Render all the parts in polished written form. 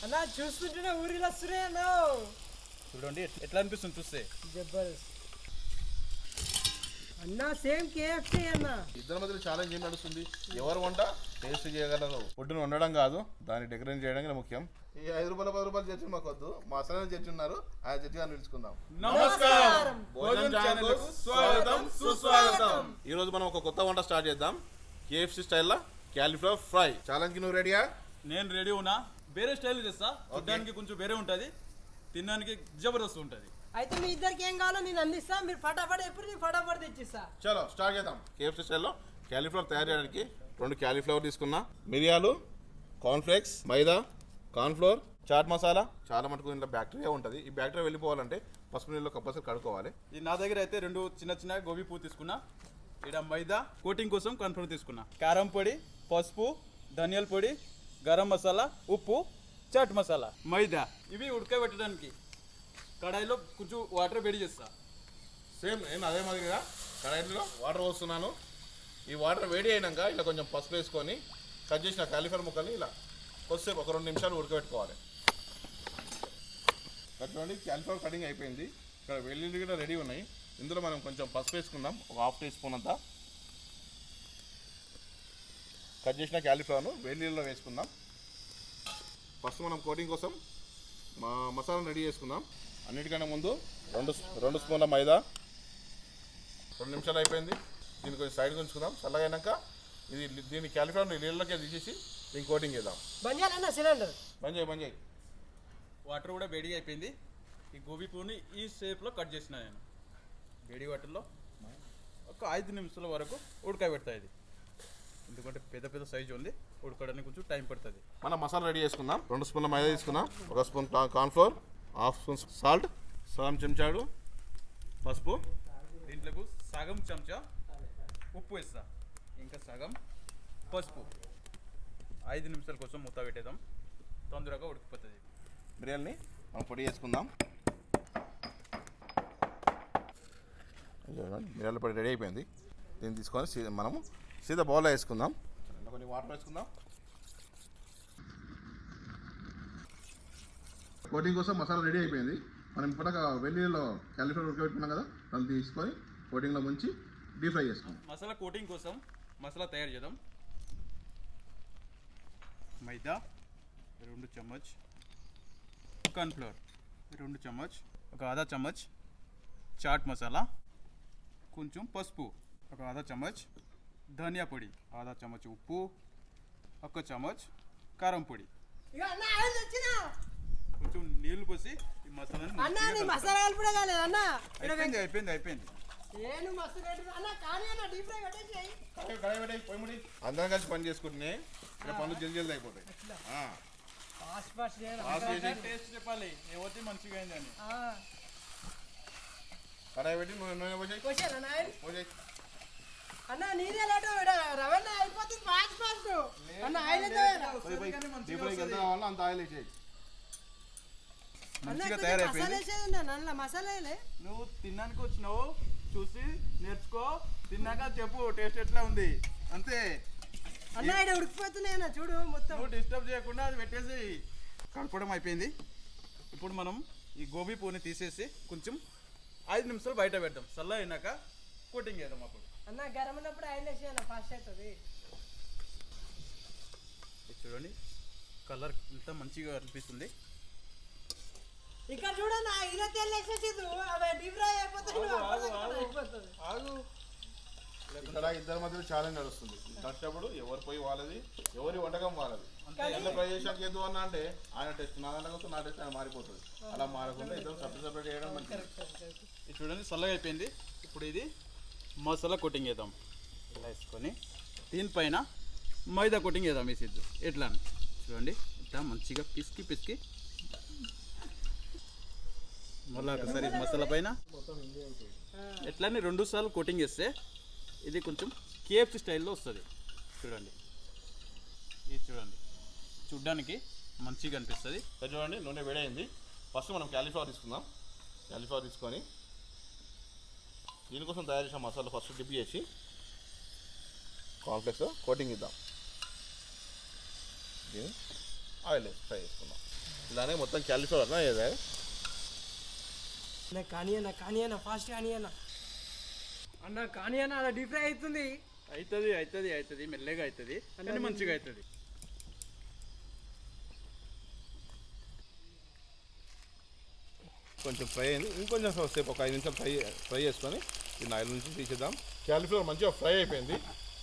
అన్నా చూస్తుంటేనే ఊరిలో వస్తున్నాయి అన్నా. చూడండి ఎట్లా అనిపిస్తుంది చూస్తే. జబర్దస్త్ అన్నా, సేమ్ కేఎఫ్సీ అన్నా. ఇద్దరి మధ్యలో ఛాలెంజ్ ఏం నడుస్తుంది? ఎవరు వంట టేస్ట్ చేయగలరు. ఫుడ్ను వండడం కాదు, దాన్ని డెకరేట్ చేయడం ముఖ్యం. ఈ 5 రూపాయలు 10 రూపాయలు చర్చ మాకు వద్దు. మా అసలు చర్చ ఉన్నారు, ఆ చర్చ గారిని పిలుచుకుందాం. నమస్కారం. భోజనం ఛానల్కు స్వాగతం సుస్వాగతం. ఈ రోజు మనం ఒక కొత్త వంట స్టార్ట్ చేద్దాం. కేఎఫ్సీ స్టైల్లో క్యాలీఫ్లవర్ ఫ్రై. ఛాలెంజ్ కి నువ్వు రెడీయా? నేను రెడీ ఉన్నా. వేరే స్టైల్ చేస్తా, చూడడానికి కొంచెం వేరే ఉంటుంది, తినడానికి జబర్దస్త్ ఉంటుంది. అయితే మీ ఇద్దరికి ఏం కావాలో నేను అందిస్తా, మీరు ఫటాఫట్ ఎప్పుడు నేను ఫటాఫట్ తెచ్చిస్తా. చలో స్టార్ట్ చేద్దాం. కేఎఫ్సీ స్టైల్లో క్యాలీఫ్లవర్ తయారు చేయడానికి 2 క్యాలీఫ్లవర్ తీసుకున్నా. మిరియాలు, కార్న్ఫ్లేక్స్, మైదా, కార్న్ఫ్లోర్, చాట్ మసాలా. చాలా మటుకు ఇంట్లో బ్యాక్టీరియా ఉంటుంది. ఈ బ్యాక్టీరియా వెళ్ళిపోవాలంటే పసుపు నీళ్ళలో కంపల్సరీ కడుక్కోవాలి. ఇది నా దగ్గర అయితే 2 చిన్న గోబీ పువ్వు తీసుకున్నా. ఇక్కడ మైదా కోటింగ్ కోసం కార్న్ఫ్లోర్ తీసుకున్నా. కారం పొడి, పసుపు, ధనియాల పొడి, గరం మసాలా, ఉప్పు, చాట్ మసాలా, మైదా. ఇవి ఉడకబెట్టడానికి కడాయిలో కొంచెం వాటర్ వేడి చేస్తా. సేమ్ నేను అదే మాదిరిగా కడాయిలో వాటర్ పోస్తున్నాను. ఈ వాటర్ వేడి అయినాక ఇలా కొంచెం పసుపు వేసుకొని కట్ చేసిన క్యాలీఫ్లవర్ ముక్కల్ని ఇలా కొద్దిసేపు ఒక 2 నిమిషాలు ఉడకబెట్టుకోవాలి. చూడండి, క్యాలీఫ్లవర్ కటింగ్ అయిపోయింది. ఇక్కడ వెల్లుల్లి కూడా రెడీ ఉన్నాయి. ఇందులో మనం కొంచెం పసుపు వేసుకుందాం, ఒక 1/2 టీ స్పూన్ అంతా. కట్ చేసిన క్యాలీఫ్లవర్ను వెల్లుల్లిలో వేసుకుందాం. ఫస్ట్ మనం కోటింగ్ కోసం మసాలాను రెడీ చేసుకుందాం. అన్నిటికన్నా ముందు 2 స్పూన్ల మైదా. 2 నిమిషాలు అయిపోయింది. దీన్ని కొంచెం సైడ్కి ఉంచుకుందాం. చల్లగా అయినాక దీన్ని క్యాలీఫ్లవర్ని నీళ్ళకే తీసేసి దీన్ని కోటింగ్ చేద్దాం. బంద్ చేయాలన్నా సిలిండర్. బంద్ చేయి. వాటర్ కూడా వేడిగా అయిపోయింది. ఈ గోబీ పువ్వుని ఈ షేప్లో కట్ చేసిన నేను వేడి వాటర్లో ఒక 5 నిమిషాల వరకు ఉడకబెడతా. ఇది ఎందుకంటే పెద్ద సైజు ఉంది, ఉడకడానికి కొంచెం టైం పడుతుంది. మనం మసాలా రెడీ చేసుకుందాం. 2 స్పూన్ల మైదా తీసుకుందాం, 1 స్పూన్ కార్న్ఫ్లోర్, 1/2 స్పూన్ సాల్ట్, సగం చెంచాడు పసుపు, దీంట్లోకి సగం చెంచా ఉప్పు వేస్తా, ఇంకా సగం పసుపు. 5 నిమిషాల కోసం మూత పెట్టేద్దాం, తొందరగా ఉడికిపోతుంది. బిర్యానీ మనం పొడి చేసుకుందాం. మిరియాల పొడి రెడీ అయిపోయింది. దీన్ని తీసుకొని మనము సీదా బౌల్లో వేసుకుందాం. కొన్ని వాటర్ వేసుకుందాం. కోటింగ్ కోసం మసాలా రెడీ అయిపోయింది. మనం ఇప్పటిక వెల్లుల్లిలో క్యాలీఫ్లవర్ ఉడకబెట్టుకున్నాం కదా, దాన్ని తీసుకొని కోటింగ్లో ముంచి డీప్ ఫ్రై చేసుకుందాం. మసాలా కోటింగ్ కోసం మసాలా తయారు చేద్దాం. మైదా 2 చెంచా, కార్న్ఫ్లోర్ 2 చెంచా, ఒక 1/2 చెంచా చాట్ మసాలా, కొంచెం పసుపు, ఒక 1/2 చెంచా ధనియా పొడి, 1/2 చెంచా ఉప్పు, 1 చెంచా కారం పొడి, కొంచెం నీళ్లు పోసి ఈ మసాలాని అయిపోయింది. అందరం కలిసి పని చేసుకుంటే పనులు జల్దీ అయిపోతాయి. టేస్ట్ చెప్పాలి ఏవైతే మంచిగా అయిందని. కడాయి పెట్టి నూనె పోసేయి. అన్నా నీదే లేటు రవణ అయిపోతుంది. ఫాస్ట్ అన్న ఆయిల్ ఎంత కావాలో అంత ఆయిల్ వేసేయి. మంచిగా తయారైపోయింది. మసాలా నువ్వు తినడానికి వచ్చినావు, చూసి నేర్చుకో, తిన్నాక చెప్పు టేస్ట్ ఎట్లా ఉంది అంతే. అన్న ఇక్కడ ఉడికిపోతున్నాయి చూడు మొత్తం. నువ్వు డిస్టర్బ్ చేయకుండా అది పెట్టేసి కలపడం అయిపోయింది. ఇప్పుడు మనం ఈ గోబీ పువ్వుని తీసేసి కొంచెం 5 నిమిషాలు బయట పెడతాం. చల్ల అయినాక కోటింగ్ చేద్దాం. అప్పుడు అన్న గరం ఉన్నప్పుడు ఆయిల్ వేసి అన్న ఫాస్ట్ అవుతుంది. చూడండి కలర్ ఇంత మంచిగా అనిపిస్తుంది. ఇక్కడ చూడన్నా ఇలా తెల్ల వేసేసి అవి డీప్ ఫ్రై అయిపోతుంది. ఇక్కడ ఇద్దరి మధ్యలో ఛాలెంజ్ నడుస్తుంది. కష్టపడు ఎవరు పోయి వాళ్ళది, ఎవరి వంటకం వాళ్ళది. ఎంత ఫ్రై చేసాక ఏదో అన్న అంటే ఆయన టెస్ట్ నా దాంట్లో నా టెస్ట్ ఆయన మారిపోతుంది. అలా మారకుండా ఇద్దరు సపరేట్ చేయడం మంచిది. ఇది చూడండి చల్లగా అయిపోయింది. ఇప్పుడు ఇది మసాలా కోటింగ్ వేద్దాం. ఇలా వేసుకొని దీనిపైన మైదా కోటింగ్ వేద్దాం. వేసిద్దు ఎట్లా చూడండి, ఇట్లా మంచిగా పిసికి మళ్ళీ ఒకసారి మసాలా పైన ఎట్లానే 2 సార్లు కోటింగ్ వేస్తే ఇది కొంచెం కేఎఫ్సీ స్టైల్లో వస్తుంది. చూడండి ఇది చూడడానికి మంచిగా అనిపిస్తుంది. చూడండి నూనె వేడైంది. ఫస్ట్ మనం క్యాలీఫ్లవర్ తీసుకుందాం. క్యాలీఫ్లవర్ తీసుకొని దీనికోసం తయారు చేసిన మసాలా ఫస్ట్ డిప్ చేసి కార్న్ఫ్లేక్స్ కోటింగ్ ఇద్దాం. దీన్ని ఆయిల్ ఫ్రై చేసుకుందాం. ఇలానే మొత్తం క్యాలిఫ్లవర్ అన్న ఏదే కానీ అన్న ఫాస్ట్ కానీ అన్న కానీ అన్న అలా డీప్ ఫ్రై అవుతుంది. అవుతుంది మెల్లగా అవుతుంది కానీ మంచిగా అవుతుంది. కొంచెం ఫ్రై అయింది, ఇంకొంచెం సేపు ఒక 5 నిమిషాలు ఫ్రై చేసుకొని దీన్ని ఆయిల్ నుంచి తీసేద్దాం. క్యాలిఫ్లవర్ మంచిగా ఫ్రై అయిపోయింది.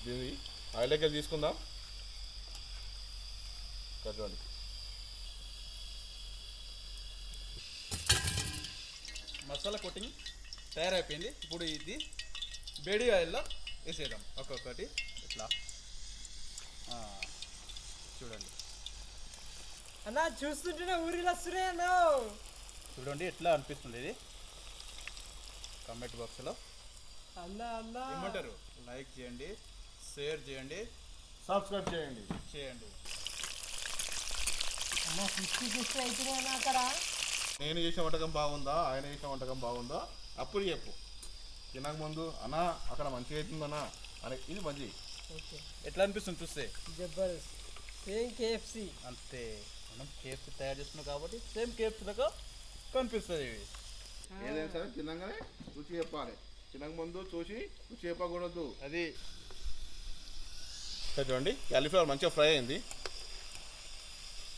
దీన్ని ఆయిల్లోకి వెళ్ళి తీసుకుందాం. చూడండి మసాలా కోటింగ్ తయారైపోయింది. ఇప్పుడు ఇది వేడి ఆయిల్లో వేసేద్దాం ఒక్కొక్కటి ఇట్లా. చూడండి అన్న చూస్తుంటేనే ఊరిలో వస్తున్నాయి అన్న. చూడండి ఎట్లా అనిపిస్తుంది ఇది. కామెంట్ బాక్స్లో అన్న ఏమంటారు? లైక్ చేయండి, షేర్ చేయండి, సబ్స్క్రైబ్ చేయండి. అన్న 50-50 అవుతున్నాయి అన్న అక్కడ. నేను చేసిన వంటకం బాగుందా, ఆయన చేసిన వంటకం బాగుందా అప్పుడు చెప్పు. తినక ముందు అన్నా అక్కడ మంచిగా అవుతుందన్నా అని ఇది మంచి. ఓకే ఎట్లా అనిపిస్తుంది చూస్తే? జబర్దస్త్. Same KFC. అంతే, మనం కేఎఫ్సి తయారు చేస్తున్నాం కాబట్టి సేమ్ కేఎఫ్సి లాగా కనిపిస్తుంది ఇవి. ఏదైనా సరే తినగానే రుచి చెప్పాలి. తినక ముందు చూసి రుచి చెప్పకూడదు. అది చూడండి క్యాలీఫ్లవర్ మంచిగా ఫ్రై అయింది.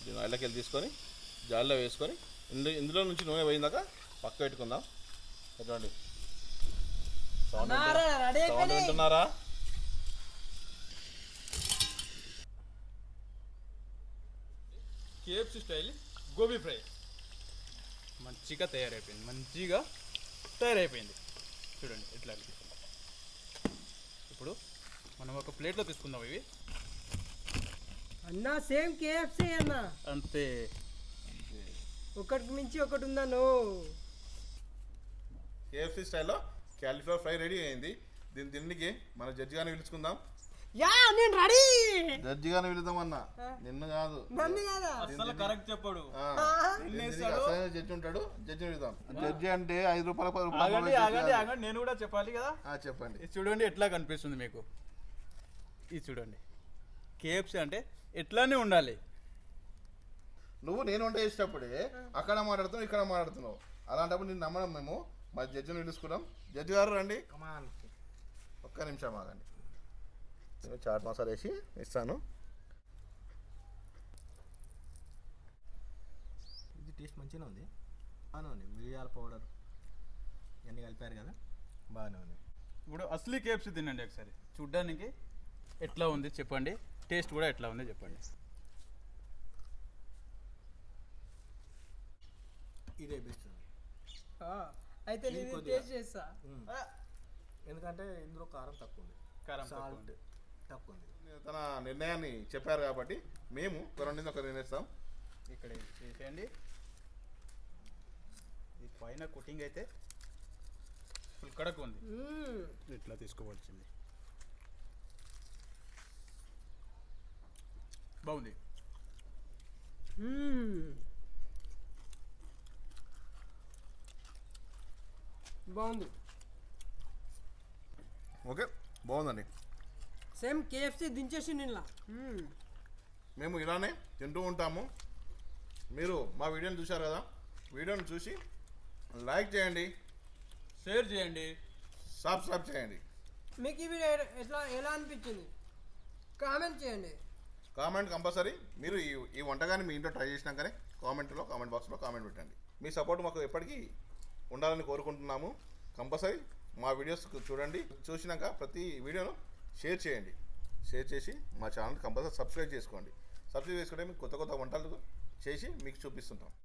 దీన్ని ఆయిల్లోకి వెళ్ళి తీసుకొని జాలిలో వేసుకొని ఇందులో నుంచి నూనె పోయిందాక పక్క పెట్టుకుందాం. చూడండి సౌండ్ వింటున్నారా? కేఎఫ్సి స్టైల్ గోబీ ఫ్రై మంచిగా తయారైపోయింది. చూడండి ఎట్లా అనిపిస్తుంది. ఇప్పుడు మనం ఒక ప్లేట్లో తీసుకుందాం ఇవి. అన్న సేమ్ కేఎఫ్సి అన్న. అంతే, ఒకటికి మించి ఒకటి ఉందను. కేఎఫ్సి స్టైల్లో క్యాలీఫ్లవర్ ఫ్రై రెడీ అయింది. దీన్ని తిండికి మన జడ్జి గారిని పిలుచుకుందాం. యా నేను రెడీ. జడ్జి గారిని పిలుద్దామన్నా, నిన్ను కాదు. నన్ను కదా అసలు కరెక్ట్ చెప్పాడు. జడ్జి ఉంటాడు, జడ్జిని పిలుద్దాం. జడ్జి అంటే 5 రూపాయలు 10 ఆగండి రూపాయలు. నేను కూడా చెప్పాలి కదా. చెప్పండి. ఇది చూడండి ఎట్లా కనిపిస్తుంది మీకు. ఇది చూడండి కేఎఫ్సి అంటే ఎట్లానే ఉండాలి. నువ్వు నేను వంట చేసేటప్పుడే అక్కడ మాట్లాడుతున్నావు, ఇక్కడ మాట్లాడుతున్నావు. అలాంటప్పుడు నేను నమ్మడం. మేము మా జడ్జిని పిలుచుకున్నాం. జడ్జి గారు రండి, ఒక్క నిమిషం ఆగండి. చాట్ మసాలా వేసి ఇస్తాను. ఇది టేస్ట్ మంచిగా ఉంది, బాగానే ఉంది. మిరియాల పౌడర్ ఇవన్నీ కలిపారు కదా, బాగానే ఉంది. ఇప్పుడు అసలీ కేఎఫ్సి తినండి ఒకసారి, చూడ్డానికి ఎట్లా ఉంది చెప్పండి, టేస్ట్ కూడా ఎట్లా ఉంది చెప్పండి. ఇదే బెస్ట్ ఉంది. అయితే నేను టేస్ట్ చేస్తా. ఎందుకంటే ఇందులో కారం తక్కువ ఉంది, సాల్ట్ తక్కువ ఉంది. తన నిర్ణయాన్ని చెప్పారు కాబట్టి మేము కొరండి ఒక నిర్ణయిస్తాం. ఇక్కడ చేసేయండి. ఈ పైన కుకింగ్ అయితే ఫుల్ కడక్ ఉంది, ఇట్లా తీసుకోవాల్సింది. బాగుంది. బాగుంది. ఓకే బాగుందండి. సేమ్ కేఎఫ్సి దించేసి నిన్న. మేము ఇలానే తింటూ ఉంటాము. మీరు మా వీడియోని చూశారు కదా, వీడియోని చూసి లైక్ చేయండి, షేర్ చేయండి, సబ్స్క్రైబ్ చేయండి. మీకు ఈ వీడియో ఎలా అనిపించింది కామెంట్ చేయండి. Comment compulsory. మీరు ఈ వంటకాన్ని మీ ఇంట్లో ట్రై చేసినాకనే కామెంట్ బాక్స్లో కామెంట్ పెట్టండి. మీ సపోర్ట్ మాకు ఎప్పటికీ ఉండాలని కోరుకుంటున్నాము. కంపల్సరీ మా వీడియోస్ చూడండి, చూసినాక ప్రతి వీడియోను షేర్ చేయండి. షేర్ చేసి మా ఛానల్ కంపల్సరీ సబ్స్క్రైబ్ చేసుకోండి. సబ్స్క్రైబ్ చేసుకుంటే మీకు కొత్త వంటలు చేసి మీకు చూపిస్తుంటాం.